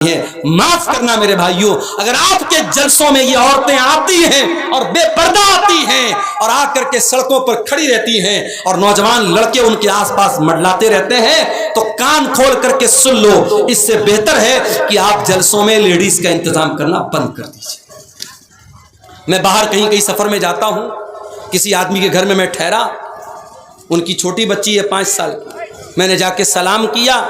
ہیں۔ معاف کرنا میرے بھائیوں، اگر آپ کے جلسوں میں یہ عورتیں آتی ہیں اور بے پردہ آتی ہیں اور آ کر کے سڑکوں پر کھڑی رہتی ہیں اور نوجوان لڑکے ان کے آس پاس منڈلاتے رہتے ہیں تو کان کھول کر کے سن لو، اس سے بہتر ہے کہ آپ جلسوں میں لیڈیز کا انتظام کرنا بند کر دیجیے۔ میں باہر کہیں سفر میں جاتا ہوں، کسی آدمی کے گھر میں ٹھہرا، ان کی چھوٹی بچی ہے 5 سال کی، میں نے جا کے سلام کیا،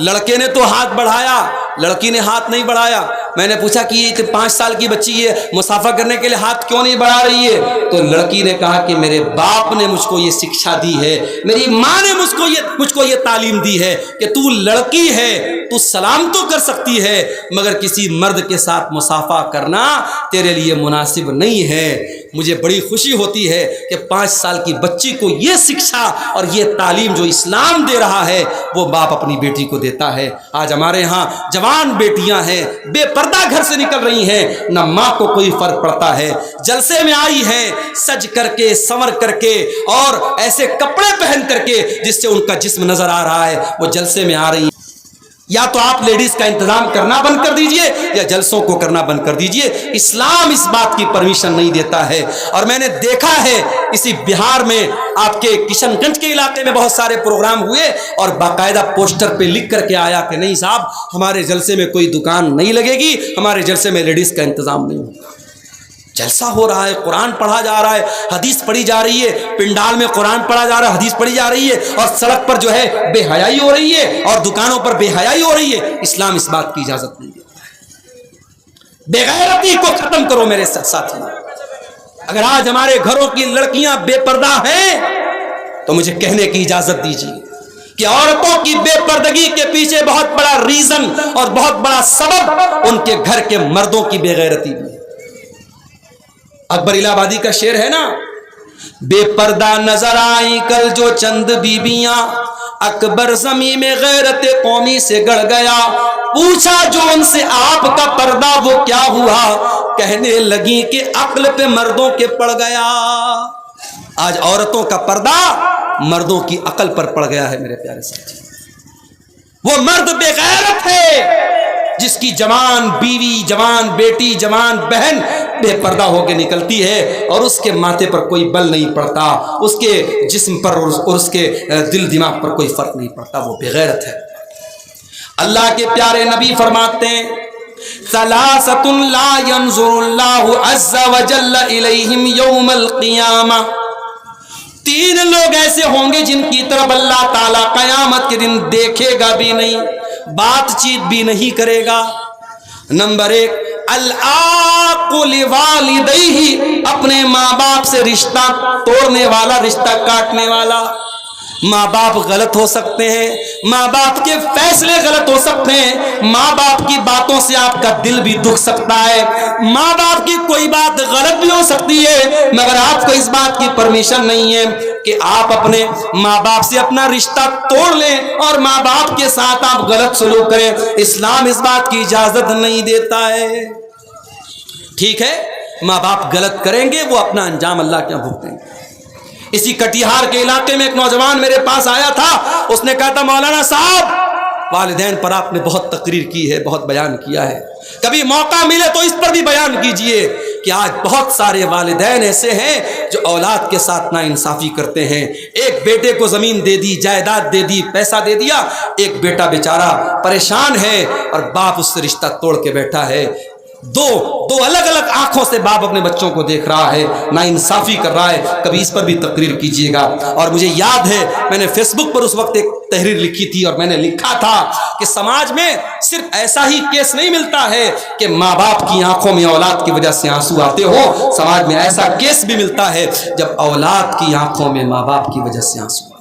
لڑکے نے تو ہاتھ بڑھایا، لڑکی نے ہاتھ نہیں بڑھایا۔ میں نے پوچھا کہ یہ 5 سال کی بچی ہے، مسافہ کرنے کے لیے ہاتھ کیوں نہیں بڑھا رہی ہے؟ تو لڑکی نے کہا کہ میرے باپ نے مجھ کو یہ شکشا دی ہے، میری ماں نے مجھ کو یہ تعلیم دی ہے کہ تو لڑکی ہے، تو سلام تو کر سکتی ہے مگر کسی مرد کے ساتھ مسافہ کرنا تیرے لیے مناسب نہیں ہے۔ مجھے بڑی خوشی ہوتی ہے کہ 5 سال کی بچی کو یہ شکشا اور یہ تعلیم جو اسلام دے رہا ہے وہ باپ اپنی بیٹی کو دیتا ہے۔ آج ہمارے ہاں جوان بیٹیاں ہیں، بے پردہ گھر سے نکل رہی ہیں، نہ ماں کو کوئی فرق پڑتا ہے، جلسے میں آئی ہیں سج کر کے، سنور کر کے اور ایسے کپڑے پہن کر کے جس سے ان کا جسم نظر آ رہا ہے، وہ جلسے میں آ رہی ہیں۔ یا تو آپ لیڈیز کا انتظام کرنا بند کر دیجئے یا جلسوں کو کرنا بند کر دیجئے۔ اسلام اس بات کی پرمیشن نہیں دیتا ہے۔ اور میں نے دیکھا ہے اسی بہار میں آپ کے کشن گنج کے علاقے میں بہت سارے پروگرام ہوئے اور باقاعدہ پوسٹر پہ لکھ کر کے آیا کہ نہیں صاحب ہمارے جلسے میں کوئی دکان نہیں لگے گی، ہمارے جلسے میں لیڈیز کا انتظام نہیں ہوگا۔ جلسہ ہو رہا ہے، قرآن پڑھا جا رہا ہے، حدیث پڑھی جا رہی ہے، پنڈال میں قرآن پڑھا جا رہا ہے، حدیث پڑھی جا رہی ہے، اور سڑک پر جو ہے بے حیائی ہو رہی ہے اور دکانوں پر بے حیائی ہو رہی ہے۔ اسلام اس بات کی اجازت نہیں دیتا ہے۔ بے غیرتی کو ختم کرو میرے ساتھیوں۔ اگر آج ہمارے گھروں کی لڑکیاں بے پردہ ہیں تو مجھے کہنے کی اجازت دیجیے کہ عورتوں کی بے پردگی کے پیچھے بہت بڑا ریزن اور بہت بڑا سبب ان کے گھر کے مردوں کی بے غیرتی بھی ہے۔ اکبر الہ آبادی کا شعر ہے نا، بے پردہ نظر آئی کل جو چند بیبیاں، اکبر زمین میں غیرت قومی سے گڑ گیا، پوچھا جو ان سے آپ کا پردہ وہ کیا ہوا، کہنے لگی کہ عقل پہ مردوں کے پڑ گیا۔ آج عورتوں کا پردہ مردوں کی عقل پر پڑ گیا ہے میرے پیارے ساتھی۔ وہ مرد بے غیرت ہے جس کی جوان بیوی، جوان بیٹی، جوان بہن بے پردہ ہو کے نکلتی ہے اور اس کے ماتھے پر کوئی بل نہیں پڑتا، اس کے جسم پر اور اس کے دل دماغ پر کوئی فرق نہیں پڑتا، وہ بے غیرت ہے۔ اللہ کے پیارے نبی فرماتے ہیں ثلاثۃ لا ينظر اللہ عز وجل الیہم یوم القیامہ، 3 لوگ ایسے ہوں گے جن کی طرف اللہ تعالیٰ قیامت کے دن دیکھے گا بھی نہیں، بات چیت بھی نہیں کرے گا۔ نمبر 1 العاق لوالدیہ، اپنے ماں باپ سے رشتہ توڑنے والا، رشتہ کاٹنے والا۔ ماں باپ غلط ہو سکتے ہیں، ماں باپ کے فیصلے غلط ہو سکتے ہیں، ماں باپ کی باتوں سے آپ کا دل بھی دکھ سکتا ہے، ماں باپ کی کوئی بات غلط بھی ہو سکتی ہے، مگر آپ کو اس بات کی پرمیشن نہیں ہے کہ آپ اپنے ماں باپ سے اپنا رشتہ توڑ لیں اور ماں باپ کے ساتھ آپ غلط سلوک کریں۔ اسلام اس بات کی اجازت نہیں دیتا ہے۔ ٹھیک ہے، ماں باپ غلط کریں گے، وہ اپنا انجام اللہ کے یہاں بھگتیں گے۔ اسی کٹیہار کے علاقے میں ایک نوجوان میرے پاس آیا تھا، اس نے کہا تھا مولانا صاحب والدین پر آپ نے بہت تقریر کی ہے، بہت بیان کیا ہے، کبھی موقع ملے تو اس پر بھی بیان کیجئے کہ آج بہت سارے والدین ایسے ہیں جو اولاد کے ساتھ ناانصافی کرتے ہیں۔ ایک بیٹے کو زمین دے دی، جائیداد دے دی، پیسہ دے دیا، ایک بیٹا بیچارہ پریشان ہے اور باپ اس سے رشتہ توڑ کے بیٹھا ہے۔ دو الگ الگ آنکھوں سے باپ اپنے بچوں کو دیکھ رہا ہے، ناانصافی کر رہا ہے، کبھی اس پر بھی تقریر کیجیے گا۔ اور مجھے یاد ہے میں نے فیس بک پر اس وقت ایک تحریر لکھی تھی اور میں نے لکھا تھا کہ سماج میں صرف ایسا ہی کیس نہیں ملتا ہے کہ ماں باپ کی آنکھوں میں اولاد کی وجہ سے آنسو آتے ہو، سماج میں ایسا کیس بھی ملتا ہے جب اولاد کی آنکھوں میں ماں باپ کی وجہ سے آنسو آتے ہیں۔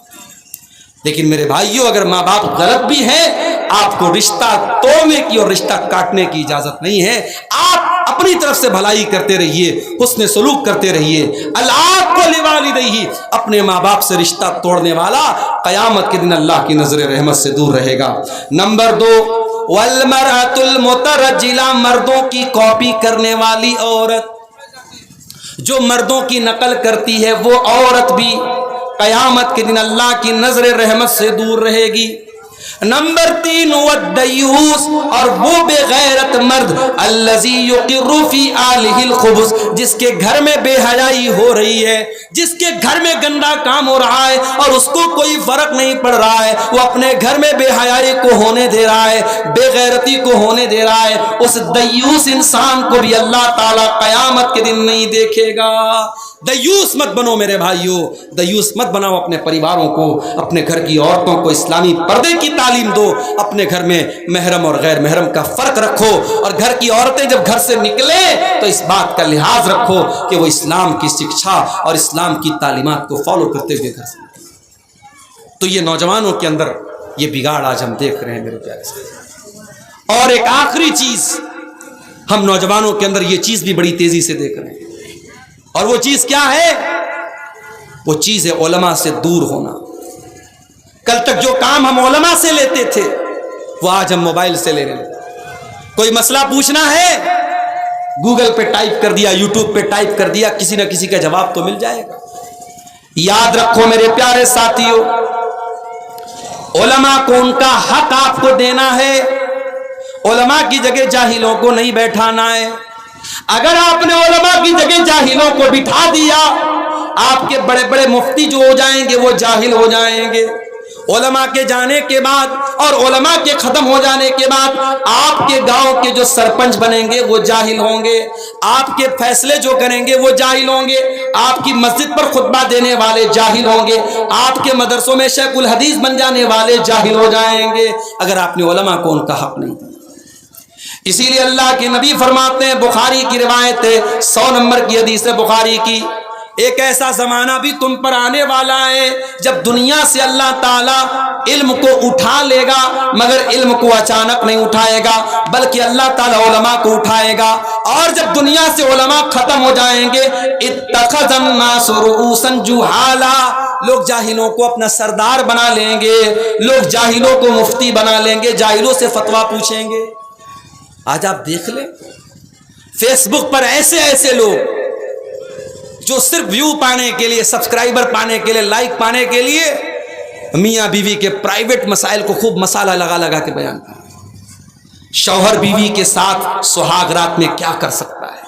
لیکن میرے بھائیوں، اگر ماں باپ غلط بھی ہیں، آپ کو رشتہ توڑنے کی اور رشتہ کاٹنے کی اجازت نہیں ہے۔ آپ اپنی طرف سے بھلائی کرتے رہیے، حسن سلوک کرتے رہیے۔ العاق لوالدیہ، اپنے ماں باپ سے رشتہ توڑنے والا قیامت کے دن اللہ کی نظر رحمت سے دور رہے گا۔ نمبر 2 والمرأۃ المترجلہ، مردوں کی کاپی کرنے والی عورت، جو مردوں کی نقل کرتی ہے وہ عورت بھی قیامت کے دن اللہ کی نظر رحمت سے دور رہے گی۔ نمبر 3 والدیوس، اور وہ بے غیرت مرد الذی یقر فی آلہ الخبث، جس کے گھر میں بے حیائی ہو رہی ہے، جس کے گھر میں گندا کام ہو رہا ہے اور اس کو کوئی فرق نہیں پڑ رہا ہے، وہ اپنے گھر میں بے حیائی کو ہونے دے رہا ہے، بے غیرتی کو ہونے دے رہا ہے، اس دیوس انسان کو بھی اللہ تعالیٰ قیامت کے دن نہیں دیکھے گا۔ دیوس مت بنو میرے بھائیو، دیوس مت بناؤ، اپنے پریواروں کو، اپنے گھر کی عورتوں کو اسلامی پردے کی تعلیم دو، اپنے گھر میں محرم اور غیر محرم کا فرق رکھو، اور گھر کی عورتیں جب گھر سے نکلے تو اس بات کا لحاظ رکھو کہ وہ اسلام کی شکشا اور اسلام کی تعلیمات کو فالو کرتے ہوئے گھر سے نکلے۔ تو یہ نوجوانوں کے اندر یہ بگاڑ آج ہم دیکھ رہے ہیں میرے پیارے سے۔ اور ایک آخری چیز ہم نوجوانوں کے اندر یہ چیز بھی بڑی تیزی سے دیکھ رہے ہیں، اور وہ چیز کیا ہے؟ وہ چیز ہے علماء سے دور ہونا۔ کل تک جو کام ہم علماء سے لیتے تھے وہ آج ہم موبائل سے لے رہے ہیں۔ کوئی مسئلہ پوچھنا ہے، گوگل پہ ٹائپ کر دیا، یوٹیوب پہ ٹائپ کر دیا، کسی نہ کسی کا جواب تو مل جائے گا۔ یاد رکھو میرے پیارے ساتھیوں، علماء کو ان کا حق آپ کو دینا ہے، علماء کی جگہ جاہلوں کو نہیں بیٹھانا ہے۔ اگر آپ نے علماء کی جگہ جاہلوں کو بٹھا دیا، آپ کے بڑے بڑے مفتی جو ہو جائیں گے وہ جاہل ہو جائیں گے۔ علماء کے جانے کے بعد اور علماء کے ختم ہو جانے کے بعد آپ کے گاؤں کے جو سرپنچ بنیں گے وہ جاہل ہوں گے، آپ کے فیصلے جو کریں گے وہ جاہل ہوں گے، آپ کی مسجد پر خطبہ دینے والے جاہل ہوں گے، آپ کے مدرسوں میں شیخ الحدیث بن جانے والے جاہل ہو جائیں گے، اگر آپ نے علماء کو ان کا حق نہیں دیا۔ اسی لیے اللہ کے نبی فرماتے ہیں، بخاری کی روایت ہے، 100 نمبر کی حدیث ہے بخاری کی، ایک ایسا زمانہ بھی تم پر آنے والا ہے جب دنیا سے اللہ تعالیٰ علم کو اٹھا لے گا، مگر علم کو اچانک نہیں اٹھائے گا، بلکہ اللہ تعالیٰ علماء کو اٹھائے گا۔ اور جب دنیا سے علماء ختم ہو جائیں گے، اتخذ الناس رؤوسا جہالا، لوگ جاہلوں کو اپنا سردار بنا لیں گے، لوگ جاہلوں کو مفتی بنا لیں گے، جاہلوں سے فتویٰ پوچھیں گے۔ آج آپ دیکھ لیں فیس بک پر ایسے ایسے لوگ جو صرف ویو پانے کے لیے، سبسکرائبر پانے کے لیے، لائک پانے کے لیے میاں بیوی کے پرائیویٹ مسائل کو خوب مسالہ لگا لگا کے بیان کرتے ہیں۔ شوہر بیوی کے ساتھ سہاگ رات میں کیا کر سکتا ہے،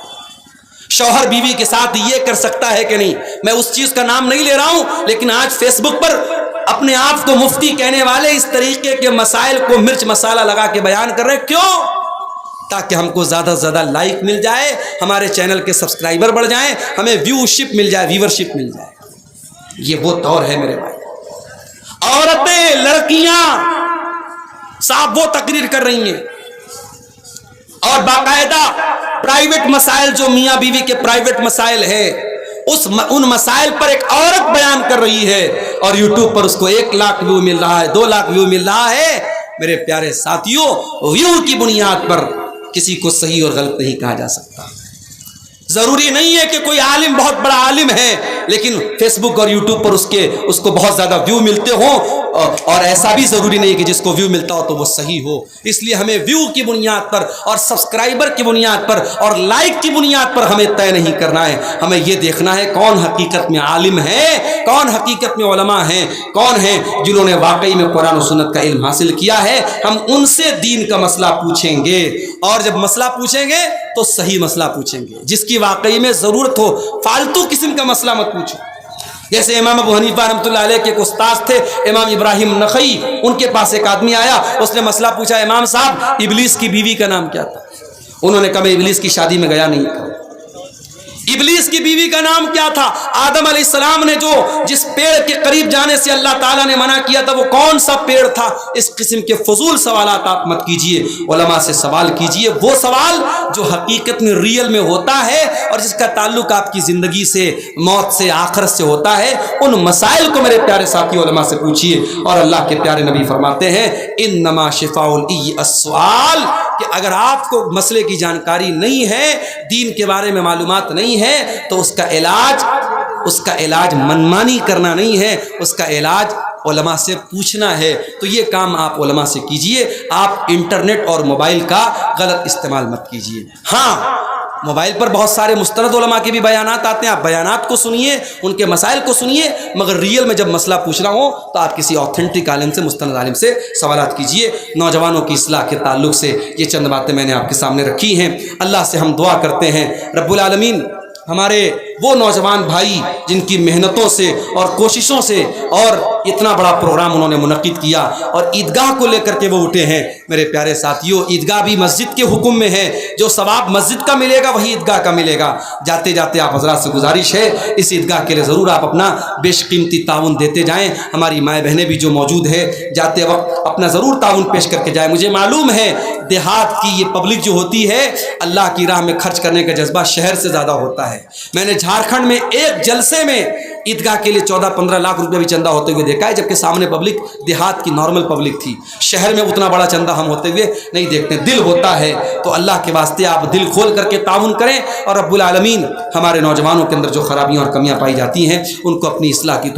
شوہر بیوی کے ساتھ یہ کر سکتا ہے کہ نہیں، میں اس چیز کا نام نہیں لے رہا ہوں، لیکن آج فیس بک پر اپنے آپ کو مفتی کہنے والے اس طریقے کے مسائل کو مرچ مسالہ لگا کے بیان کر رہے ہیں۔ کیوں؟ تاکہ ہم کو زیادہ سے زیادہ لائک مل جائے، ہمارے چینل کے سبسکرائبر بڑھ جائیں، ہمیں ویو شپ مل جائے، ویور شپ مل جائے۔ یہ وہ دور ہے میرے بھائی۔ عورتیں، لڑکیاں صاحب وہ تقریر کر رہی ہیں، اور باقاعدہ پرائیویٹ مسائل جو میاں بیوی کے پرائیویٹ مسائل ہے، ان مسائل پر ایک عورت بیان کر رہی ہے، اور یوٹیوب پر اس کو 1 لاکھ ویو مل رہا ہے، 2 لاکھ ویو مل رہا ہے۔ میرے پیارے ساتھیوں، ویو کی بنیاد پر کسی کو صحیح اور غلط نہیں کہا جا سکتا۔ ضروری نہیں ہے کہ کوئی عالم بہت بڑا عالم ہے لیکن فیس بک اور یوٹیوب پر اس کو بہت زیادہ ویو ملتے ہوں، اور ایسا بھی ضروری نہیں کہ جس کو ویو ملتا ہو تو وہ صحیح ہو۔ اس لیے ہمیں ویو کی بنیاد پر اور سبسکرائبر کی بنیاد پر اور لائک کی بنیاد پر ہمیں طے نہیں کرنا ہے، ہمیں یہ دیکھنا ہے کون حقیقت میں عالم ہے، کون حقیقت میں علماء ہیں، کون ہیں جنہوں نے واقعی میں قرآن و سنت کا علم حاصل کیا ہے۔ ہم ان سے دین کا مسئلہ پوچھیں گے، اور جب مسئلہ پوچھیں گے تو صحیح مسئلہ پوچھیں گے، جس کی واقعی میں ضرورت ہو، فالتو قسم کا مسئلہ مت پوچھو۔ جیسے امام ابو حنیفہ رحمۃ اللہ علیہ کے ایک استاد تھے امام ابراہیم نخعی، ان کے پاس ایک آدمی آیا، اس نے مسئلہ پوچھا، امام صاحب ابلیس کی بیوی کا نام کیا تھا؟ انہوں نے کہا میں ابلیس کی شادی میں گیا نہیں تھا۔ ابلیس کی بیوی کا نام کیا تھا؟ آدم علیہ السلام نے جس پیڑ کے قریب جانے سے اللہ تعالیٰ نے منع کیا تھا وہ کون سا پیڑ تھا؟ اس قسم کے فضول سوالات آپ مت کیجئے، علماء سے سوال کیجئے، وہ سوال جو حقیقت میں ریئل میں ہوتا ہے اور جس کا تعلق آپ کی زندگی سے، موت سے، آخرت سے ہوتا ہے۔ ان مسائل کو میرے پیارے ساتھی علماء سے پوچھئے، اور اللہ کے پیارے نبی فرماتے ہیں انما شفاء العی السؤال، کہ اگر آپ کو مسئلے کی جانکاری نہیں ہے، دین کے بارے میں معلومات نہیں ہے، تو اس کا علاج منمانی کرنا نہیں ہے، اس کا علاج علماء سے پوچھنا ہے۔ تو یہ کام آپ علماء سے کیجئے، آپ انٹرنیٹ اور موبائل کا غلط استعمال مت کیجئے۔ ہاں، موبائل پر بہت سارے مستند علماء کے بھی بیانات آتے ہیں، آپ بیانات کو سنیے، ان کے مسائل کو سنیے، مگر ریئل میں جب مسئلہ پوچھ رہا ہوں تو آپ کسی آتھینٹک عالم سے، مستند عالم سے سوالات کیجئے۔ نوجوانوں کی اصلاح کے تعلق سے یہ چند باتیں میں نے آپ کے سامنے رکھی ہیں۔ اللہ سے ہم دعا کرتے ہیں رب العالمین ہمارے وہ نوجوان بھائی جن کی محنتوں سے اور کوششوں سے اور اتنا بڑا پروگرام انہوں نے منعقد کیا اور عیدگاہ کو لے کر کے وہ اٹھے ہیں، میرے پیارے ساتھیوں، عیدگاہ بھی مسجد کے حکم میں ہے، جو ثواب مسجد کا ملے گا وہی عیدگاہ کا ملے گا۔ جاتے جاتے آپ حضرات سے گزارش ہے اس عیدگاہ کے لیے ضرور آپ اپنا بیش قیمتی تعاون دیتے جائیں۔ ہماری مائیں بہنیں بھی جو موجود ہے جاتے وقت اپنا ضرور تعاون پیش کر کے جائیں۔ مجھے معلوم ہے دیہات کی یہ پبلک جو ہوتی ہے اللہ کی راہ میں خرچ کرنے کا جذبہ شہر سے زیادہ ہوتا ہے۔ میں نے جھارکھنڈ میں ایک جلسے میں عیدگاہ کے لیے 14-15 لاکھ روپے بھی چندہ ہوتے ہوئے دیکھا ہے، جبکہ سامنے پبلک دیہات کی نارمل پبلک تھی۔ شہر میں اتنا بڑا چندہ ہم ہوتے ہوئے نہیں دیکھتے۔ دل ہوتا ہے تو اللہ کے واسطے آپ دل کھول کر کے تعاون کریں، اور رب العالمین ہمارے نوجوانوں کے اندر جو خرابیاں اور کمیاں پائی جاتی ہیں ان کو اپنی اصلاح کی